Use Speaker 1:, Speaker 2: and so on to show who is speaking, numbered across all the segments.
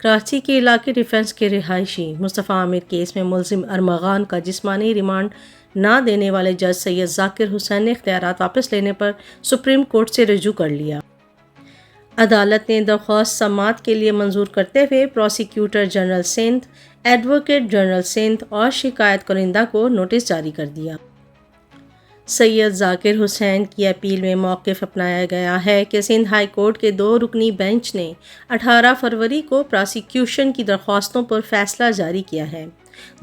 Speaker 1: کراچی کے علاقے ڈیفنس کے رہائشی مصطفیٰ عامر کیس میں ملزم ارمغان کا جسمانی ریمانڈ نہ دینے والے جج سید ذاکر حسین نے اختیارات واپس لینے پر سپریم کورٹ سے رجوع کر لیا۔ عدالت نے درخواست سماعت کے لیے منظور کرتے ہوئے prosecutor general Sindh, advocate general Sindh اور شکایت کنندہ کو نوٹس جاری کر دیا۔ سید ذاکر حسین کی اپیل میں موقف اپنایا گیا ہے کہ سندھ ہائی کورٹ کے 2 رکنی بینچ نے 18 فروری کو پراسیکیوشن کی درخواستوں پر فیصلہ جاری کیا ہے۔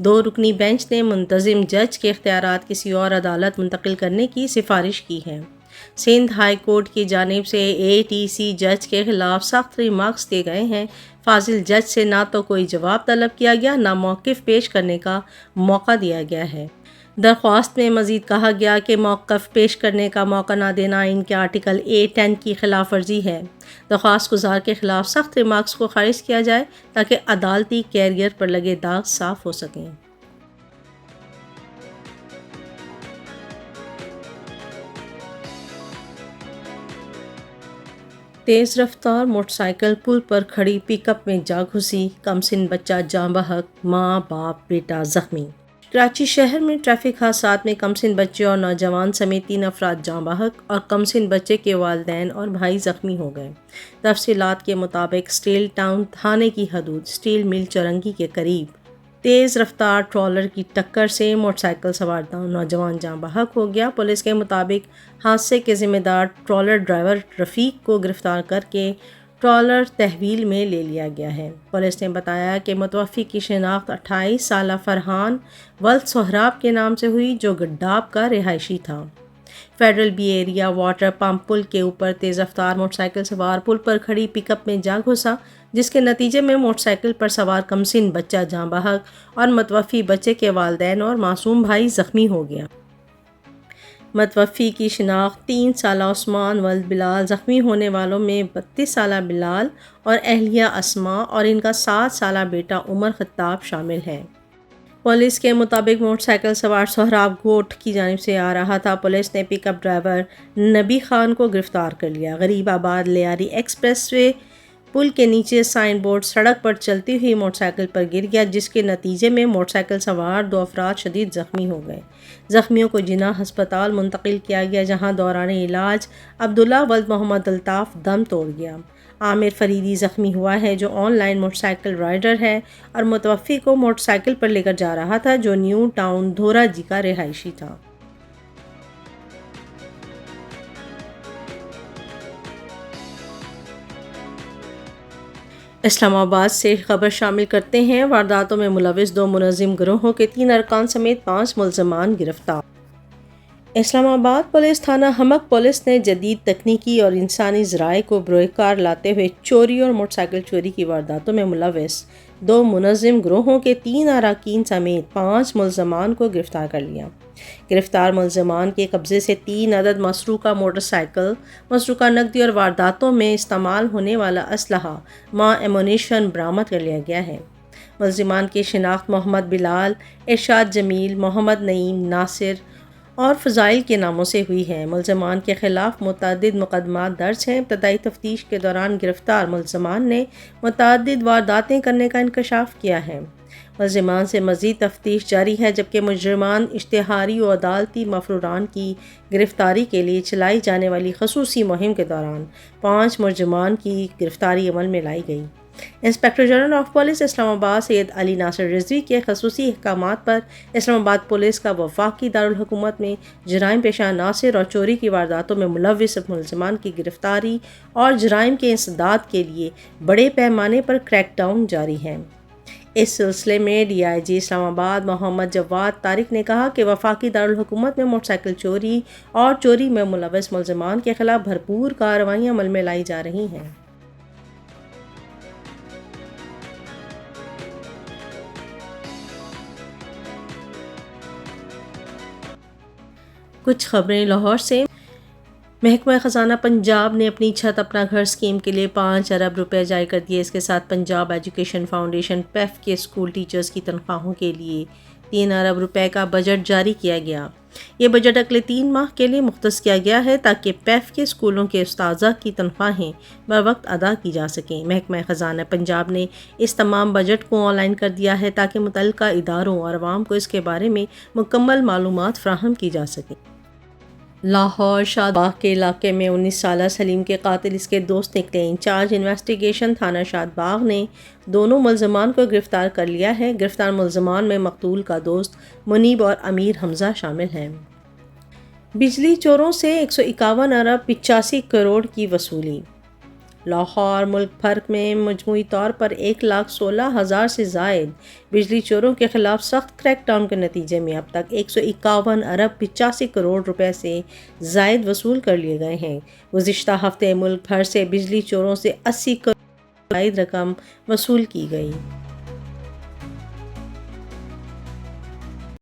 Speaker 1: 2 رکنی بینچ نے منتظم جج کے اختیارات کسی اور عدالت منتقل کرنے کی سفارش کی ہے۔ سندھ ہائی کورٹ کی جانب سے ATC جج کے خلاف سخت ریمارکس دیے گئے ہیں۔ فاضل جج سے نہ تو کوئی جواب طلب کیا گیا، نہ موقف پیش کرنے کا موقع دیا گیا ہے۔ درخواست میں مزید کہا گیا کہ موقف پیش کرنے کا موقع نہ دینا ان کے آرٹیکل 810 کی خلاف ورزی ہے۔ درخواست گزار کے خلاف سخت ریمارکس کو خارج کیا جائے تاکہ عدالتی کیریئر پر لگے داغ صاف ہو سکیں۔ تیز رفتار موٹر سائیکل پل پر کھڑی پک اپ میں جا گھسی، کمسن بچہ جاں بحق، ماں باپ بیٹا زخمی۔ کراچی شہر میں ٹریفک حادثات میں کمسن بچے اور نوجوان سمیت 3 افراد جاں بحق اور کمسن بچے کے والدین اور بھائی زخمی ہو گئے۔ تفصیلات کے مطابق سٹیل ٹاؤن تھانے کی حدود سٹیل مل چورنگی کے قریب تیز رفتار ٹرالر کی ٹکر سے موٹر سائیکل سوار نوجوان جاں بحق ہو گیا۔ پولیس کے مطابق حادثے کے ذمہ دار ٹرالر ڈرائیور رفیق کو گرفتار کر کے ٹرالر تحویل میں لے لیا گیا ہے۔ پولیس نے بتایا کہ متوفی کی شناخت 28 سالہ فرحان ولد سہراب کے نام سے ہوئی، جو گڈاب کا رہائشی تھا۔ Federal B Area Water Pump پل کے اوپر تیز رفتار موٹر سائیکل سوار پل پر کھڑی پک اپ میں جا گھسا، جس کے نتیجے میں موٹر سائیکل پر سوار کمسن بچہ جاں بحق اور متوفی بچے کے والدین اور معصوم بھائی زخمی ہو گیا۔ متوفی کی شناخت 3 سالہ عثمان ولد بلال، زخمی ہونے والوں میں 32 سالہ بلال اور اہلیہ اسماء اور ان کا 7 سالہ بیٹا عمر خطاب شامل ہے۔ پولیس کے مطابق موٹر سائیکل سوار سہراب گوٹھ کی جانب سے آ رہا تھا۔ پولیس نے پک اپ ڈرائیور نبی خان کو گرفتار کر لیا۔ غریب آباد لیاری ایکسپریس وے پل کے نیچے سائن بورڈ سڑک پر چلتی ہوئی موٹر سائیکل پر گر گیا، جس کے نتیجے میں موٹر سائیکل سوار 2 افراد شدید زخمی ہو گئے۔ زخمیوں کو جناح ہسپتال منتقل کیا گیا، جہاں دوران علاج عبداللہ ولد محمد الطاف دم توڑ گیا۔ عامر فریدی زخمی ہوا ہے، جو on line motor cycle rider ہے اور متوفی کو موٹر سائیکل پر لے کر جا رہا تھا، جو نیو ٹاؤن دھورا جی کا رہائشی تھا۔ اسلام آباد سے خبر شامل کرتے ہیں۔ وارداتوں میں ملوث 2 منظم گروہوں کے 3 ارکان سمیت 5 ملزمان گرفتار۔ اسلام آباد پولیس تھانہ حمق پولیس نے جدید تکنیکی اور انسانی ذرائع کو بروئے کار لاتے ہوئے چوری اور موٹر سائیکل چوری کی وارداتوں میں ملوث 2 منظم گروہوں کے 3 اراکین سمیت 5 ملزمان کو گرفتار کر لیا۔ گرفتار ملزمان کے قبضے سے 3 عدد مسروقہ موٹر سائیکل، مسروقہ نقدی اور وارداتوں میں استعمال ہونے والا اسلحہ مع ایمونیشن برآمد کر لیا گیا ہے۔ ملزمان کی شناخت محمد بلال، ارشاد جمیل، محمد نعیم، ناصر اور فضائل کے ناموں سے ہوئی ہے۔ ملزمان کے خلاف متعدد مقدمات درج ہیں۔ ابتدائی تفتیش کے دوران گرفتار ملزمان نے متعدد وارداتیں کرنے کا انکشاف کیا ہے۔ ملزمان سے مزید تفتیش جاری ہے، جبکہ مجرمان اشتہاری و عدالتی مفروران کی گرفتاری کے لیے چلائی جانے والی خصوصی مہم کے دوران 5 مجرمان کی گرفتاری عمل میں لائی گئی۔ انسپکٹر جنرل آف پولیس اسلام آباد سید علی ناصر رضوی کے خصوصی احکامات پر اسلام آباد پولیس کا وفاقی دارالحکومت میں جرائم پیشہ عناصر اور چوری کی وارداتوں میں ملوث ملزمان کی گرفتاری اور جرائم کے انسداد کے لیے بڑے پیمانے پر کریک ڈاؤن جاری ہے۔ اس سلسلے میں DIG اسلام آباد محمد جواد طارق نے کہا کہ وفاقی دارالحکومت میں موٹر سائیکل چوری اور چوری میں ملوث ملزمان کے خلاف بھرپور کارروائیاں عمل میں لائی جا رہی ہیں۔ کچھ خبریں لاہور سے۔ محکمہ خزانہ پنجاب نے اپنی چھت اپنا گھر اسکیم کے لیے 5 ارب روپے جاری کر دیے۔ اس کے ساتھ پنجاب ایجوکیشن فاؤنڈیشن PEF کے اسکول ٹیچرز کی تنخواہوں کے لیے 3 ارب روپے کا بجٹ جاری کیا گیا۔ یہ بجٹ اگلے 3 ماہ کے لیے مختص کیا گیا ہے تاکہ پیف کے اسکولوں کے اساتذہ کی تنخواہیں بروقت ادا کی جا سکیں۔ محکمہ خزانہ پنجاب نے اس تمام بجٹ کو آن لائن کر دیا ہے تاکہ متعلقہ اداروں اور عوام کو اس کے بارے میں مکمل معلومات فراہم کی جا سکیں۔ لاہور شاد باغ کے علاقے میں 19 سالہ سلیم کے قاتل اس کے دوست نکلے۔ انچارج انویسٹیگیشن تھانہ شاد باغ نے دونوں ملزمان کو گرفتار کر لیا ہے۔ گرفتار ملزمان میں مقتول کا دوست منیب اور امیر حمزہ شامل ہیں۔ بجلی چوروں سے 151 ارب 85 کروڑ کی وصولی۔ لاہور ملک بھر میں مجموعی طور پر 1,16,000 سے زائد بجلی چوروں کے خلاف سخت کریک ڈاؤن کے نتیجے میں اب تک 151 ارب 85 کروڑ روپے سے زائد وصول کر لیے گئے ہیں۔ گزشتہ ہفتے ملک بھر سے بجلی چوروں سے 80 کروڑ زائد رقم وصول کی گئی۔